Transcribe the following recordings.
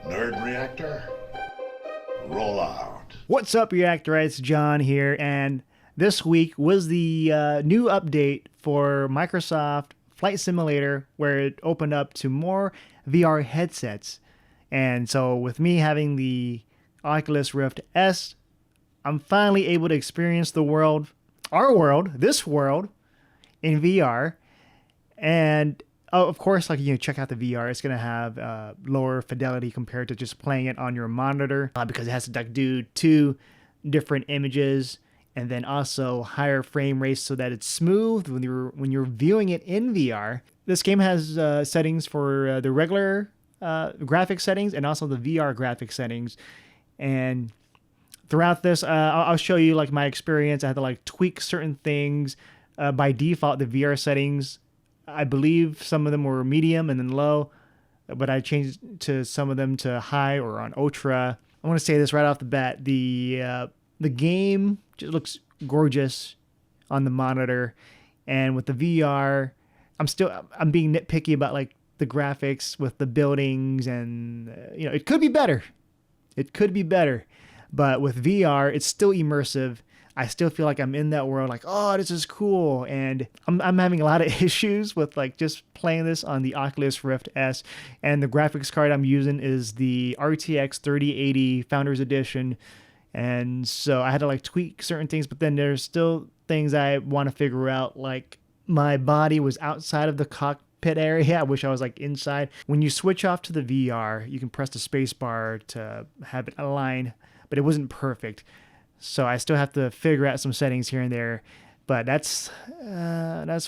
Nerd Reactor, roll out. What's up, Reactorites? John here, and this week was the new update for Microsoft Flight Simulator, where it opened up to more VR headsets. And so with me having the Oculus Rift S, I'm finally able to experience the world, our world, this world, in VR. And of course, check out the VR. It's gonna have lower fidelity compared to just playing it on your monitor because it has to do two different images, and then also higher frame rates so that it's smooth when you're viewing it in VR. This game has settings for the regular graphic settings and also the VR graphic settings. And throughout this, I'll show you like my experience. I had to tweak certain things. By default, the VR settings, I believe some of them were medium and then low, but I changed to some of them to high or on ultra. I want to say this right off the bat: the game just looks gorgeous on the monitor, and with the VR, I'm being nitpicky about the graphics with the buildings, and it could be better. It could be better, but with VR, it's still immersive. I still feel like I'm in that world, oh, this is cool. And I'm having a lot of issues with just playing this on the Oculus Rift S. And the graphics card I'm using is the RTX 3080 Founders Edition. And so I had to tweak certain things, but then there's still things I want to figure out. Like my body was outside of the cockpit area. I wish I was inside. When you switch off to the VR, you can press the space bar to have it align, but it wasn't perfect. So I still have to figure out some settings here and there, but that's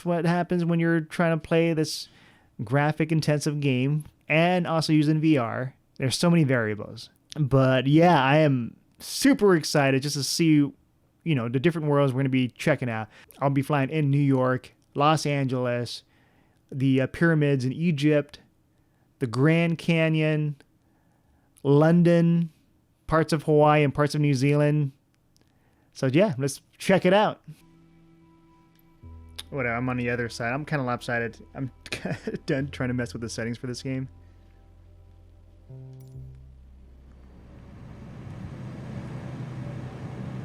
what happens when you're trying to play this graphic intensive game and also using VR. There's so many variables, but yeah, I am super excited just to see, the different worlds we're going to be checking out. I'll be flying in New York, Los Angeles, the pyramids in Egypt, the Grand Canyon, London, parts of Hawaii and parts of New Zealand. So yeah, let's check it out. Whatever, I'm on the other side. I'm kind of lopsided. I'm done trying to mess with the settings for this game.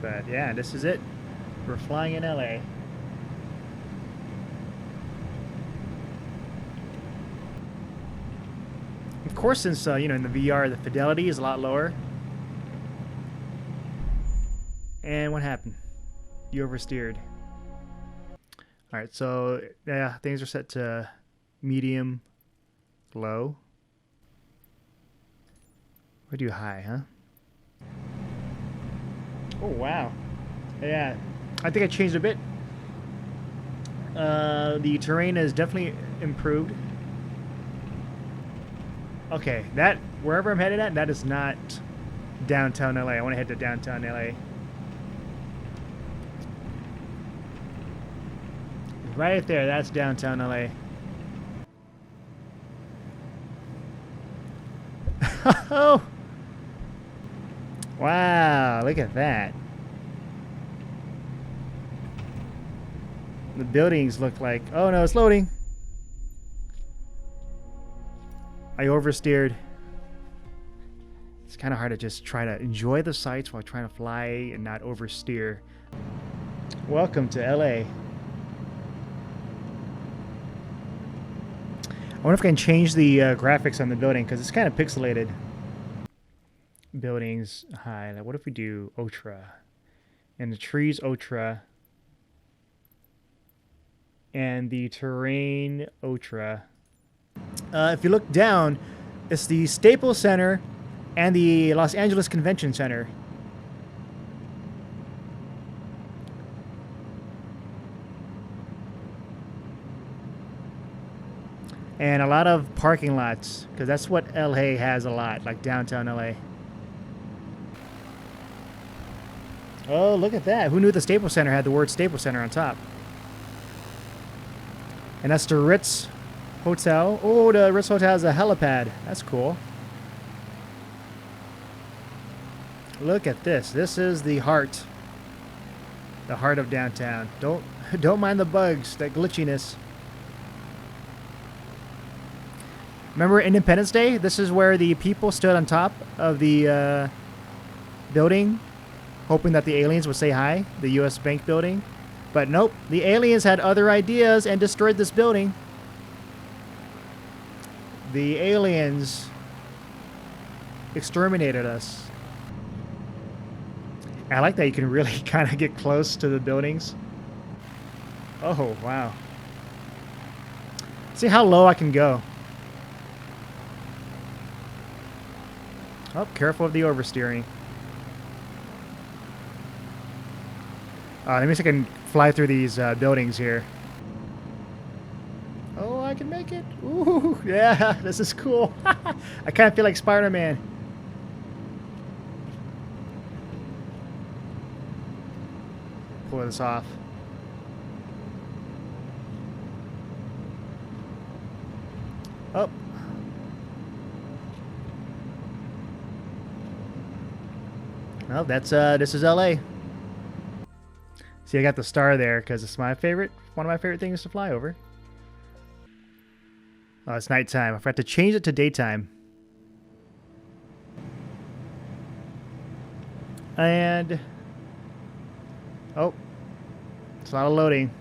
But yeah, this is it. We're flying in LA. Of course, since in the VR, the fidelity is a lot lower. And what happened? You oversteered. Alright, so yeah, things are set to medium, low. Or do high, huh? Oh, wow. Yeah, I think I changed a bit. The terrain is definitely improved. Okay, wherever I'm headed at, that is not downtown LA. I want to head to downtown LA. Right there, that's downtown LA. Oh! Wow, look at that. The buildings look like... Oh no, it's loading. I oversteered. It's kind of hard to just try to enjoy the sights while trying to fly and not oversteer. Welcome to LA. I wonder if I can change the graphics on the building, because it's kind of pixelated. Buildings high. What if we do ultra? And the trees ultra. And the terrain ultra. If you look down, it's the Staples Center and the Los Angeles Convention Center. And a lot of parking lots, because that's what LA has a lot, like downtown LA. Oh, look at that. Who knew the Staples Center had the word Staples Center on top? And that's the Ritz Hotel. Oh, the Ritz Hotel has a helipad. That's cool. Look at this. This is the heart. The heart of downtown. Don't mind the bugs, that glitchiness. Remember Independence Day? This is where the people stood on top of the building, hoping that the aliens would say hi, the U.S. Bank building. But nope, the aliens had other ideas and destroyed this building. The aliens exterminated us. I like that you can really kind of get close to the buildings. Oh, wow. See how low I can go. Oh, careful of the oversteering. Let me see if I can fly through these buildings here. Oh, I can make it. Ooh, yeah, this is cool. I kind of feel like Spider-Man. Pull this off. Oh. Well, that's this is LA. See, I got the star there because it's my favorite, one of my favorite things to fly over. Oh, it's nighttime. I forgot to change it to daytime. And oh, it's a lot of loading.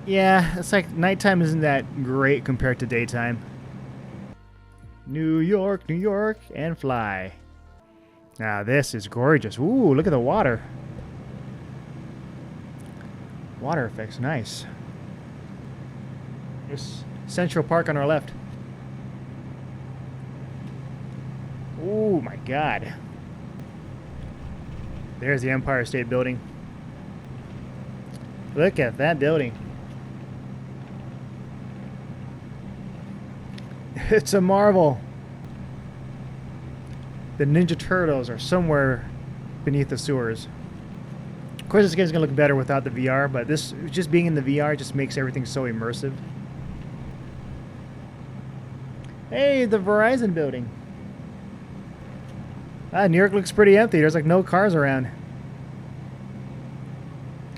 Yeah, it's like nighttime isn't that great compared to daytime. New York, and fly. Now this is gorgeous. Ooh, look at the water. Water effects, nice. There's Central Park on our left. Oh my God. There's the Empire State Building. Look at that building. It's a marvel. The Ninja Turtles are somewhere beneath the sewers. Of course, this game's gonna look better without the VR, but this just being in the VR just makes everything so immersive. Hey, the Verizon building. New York looks pretty empty. There's like no cars around.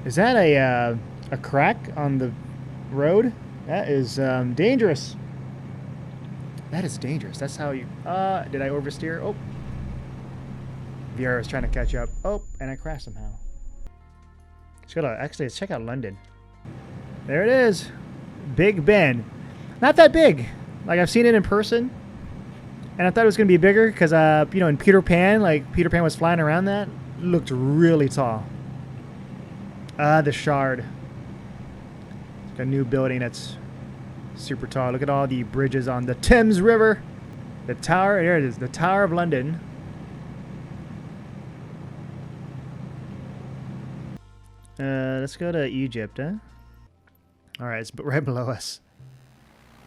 Is that a crack on the road? That is dangerous. That is dangerous. That's how you... did I oversteer? Oh. VR is trying to catch up. Oh, and I crashed somehow. Actually, let's check out London. There it is. Big Ben. Not that big. Like, I've seen it in person. And I thought it was going to be bigger because, you know, in Peter Pan, like, Peter Pan was flying around that. It looked really tall. The Shard. It's a new building that's super tall. Look at all the bridges on the Thames River. The tower, there it is, the Tower of London. Let's go to Egypt, huh? Alright, it's right below us.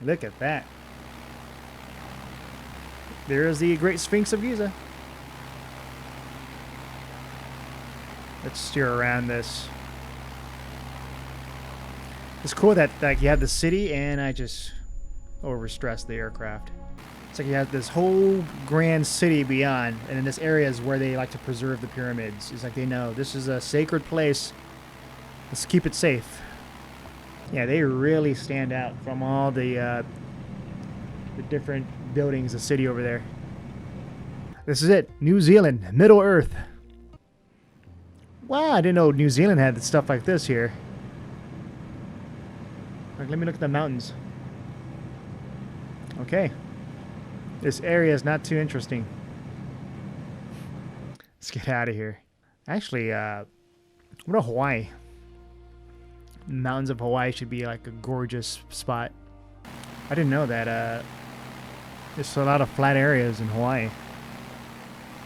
Look at that. There's the Great Sphinx of Giza. Let's steer around this. It's cool that like you have the city and I just overstressed the aircraft. It's like you have this whole grand city beyond, and in this area is where they like to preserve the pyramids. It's like they know this is a sacred place. Let's keep it safe. Yeah, they really stand out from all the different buildings, the city over there. This is it, New Zealand, Middle Earth. Wow, I didn't know New Zealand had stuff like this here. Like, let me look at the mountains. Okay. This area is not too interesting. Let's get out of here. Actually, what about Hawaii? The mountains of Hawaii should be like a gorgeous spot. I didn't know that there's a lot of flat areas in Hawaii.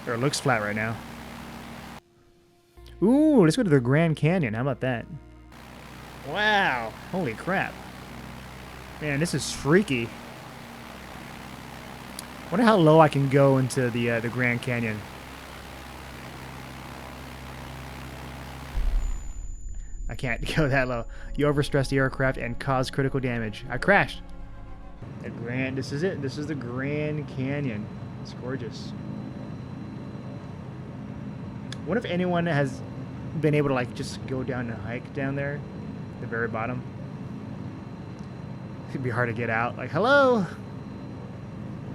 Or it looks flat right now. Ooh, let's go to the Grand Canyon. How about that? Wow. Holy crap. Man, this is freaky. Wonder how low I can go into the Grand Canyon. I can't go that low. You overstress the aircraft and cause critical damage. I crashed. This is it. This is the Grand Canyon. It's gorgeous. What if anyone has been able to like just go down and hike down there, at the very bottom? Could be hard to get out. Like, hello?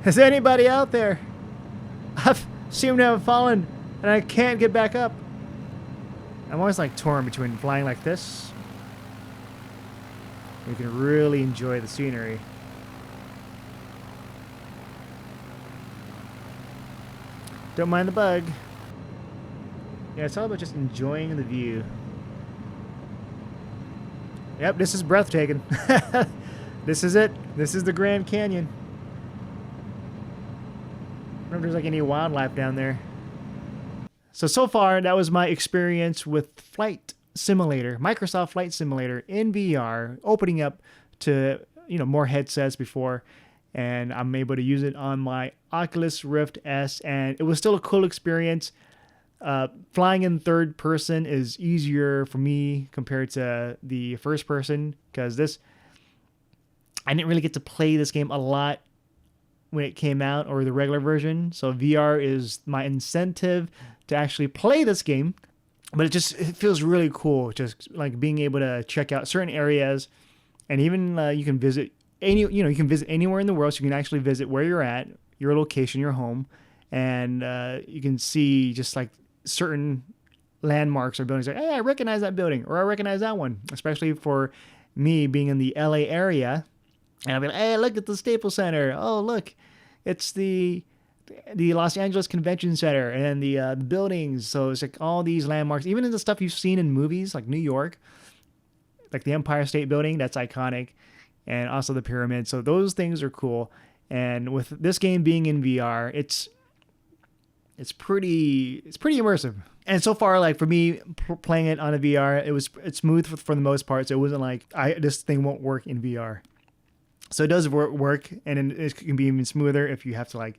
Is anybody out there? I've seemed to have fallen and I can't get back up. I'm always like torn between flying like this. You can really enjoy the scenery. Don't mind the bug. Yeah, it's all about just enjoying the view. Yep, this is breathtaking. This is it. This is the Grand Canyon. I don't know if there's like any wildlife down there. So far, that was my experience with Flight Simulator, Microsoft Flight Simulator in VR, opening up to, you know, more headsets before, and I'm able to use it on my Oculus Rift S, and it was still a cool experience. Flying in third person is easier for me compared to the first person, because I didn't really get to play this game a lot when it came out, or the regular version. So VR is my incentive to actually play this game. But it feels really cool, just like being able to check out certain areas, and even you can visit you can visit anywhere in the world. So you can actually visit where you're at, your location, your home, and you can see just like certain landmarks or buildings. Like, hey, I recognize that building, or I recognize that one. Especially for me being in the LA area, and I'll be like, hey, look at the Staples Center. Oh, look, it's the Los Angeles Convention Center, and the buildings. So it's like all these landmarks, even in the stuff you've seen in movies like New York, like the Empire State Building, that's iconic, and also the pyramid. So those things are cool. And with this game being in VR, it's pretty immersive. And so far, like for me playing it on a VR, it's smooth for the most part. So it wasn't like this thing won't work in VR. So it does work, and it can be even smoother if you have to like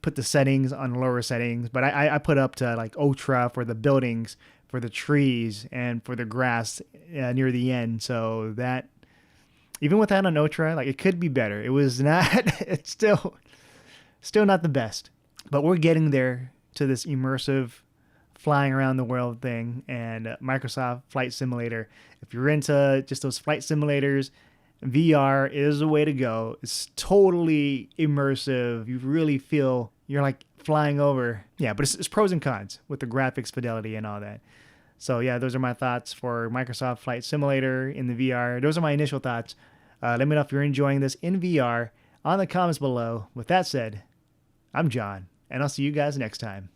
put the settings on lower settings. But I put up to like ultra for the buildings, for the trees, and for the grass near the end. So that, even with that on ultra, like it could be better. It was not. It's still not the best. But we're getting there to this immersive flying around the world thing, and Microsoft Flight Simulator. If you're into just those flight simulators, VR is the way to go. It's totally immersive. You really feel you're like flying over. Yeah, but it's pros and cons with the graphics fidelity and all that. So yeah, those are my thoughts for Microsoft Flight Simulator in the VR. Those are my initial thoughts. Let me know if you're enjoying this in VR on the comments below. With that said, I'm John, and I'll see you guys next time.